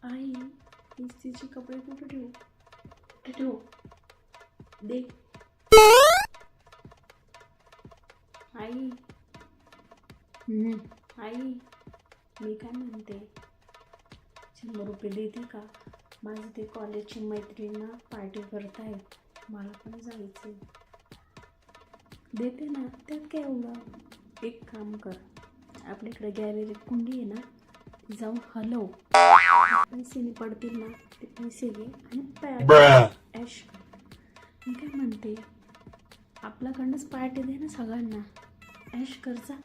आई इस्त्रीचे कपडे कुठे ठेवू? कुठे ठेवू? दे आई. आई मी काय म्हणते, 100 रुपये देते का? माझं ते कॉलेजची मैत्रिणी पार्टी करत आहेत, मला पण जायचं. देते ना, त्यात काय एवढं. एक काम कर, आपल्याकडे गॅलरीत कुंडी आहे ना, ती जाऊन हलव. पैसे पडतील ना, ते पैसे घे आणि ऐश कर. मी काय म्हणते, आपल्याकडनंच पार्टी दे ना सगळ्यांना. ऐश कर जा.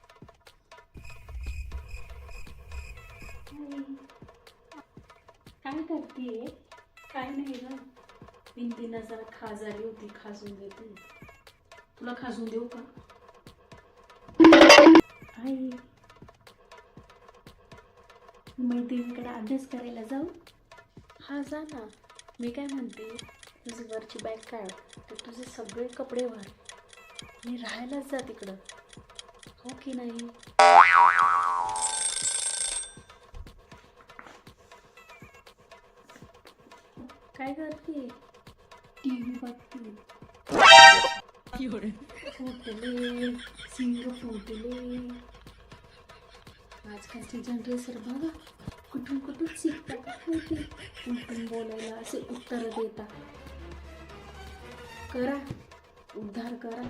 काय करते? काय नाही ग, पिंकीना जरा खाजारी होती, खाजून देते. तुला खाजून देऊ का? आई मैत्रिणीकडे अभ्यास करायला जाऊ? हा जा ना. मी काय म्हणते, तुझी वरची बॅग काढ, तर तुझे सगळे कपडे भर, मी राहायलाच जा तिकडं, हो की नाही? काय करते? टीव्ही बघते. फुटले सिंग फुटले. आजकालचे जनरेशन बघा, कुठून कुठून शिकतात माहिती, कुठून बोलायला असे उत्तर देतात. करा, उद्धार करा.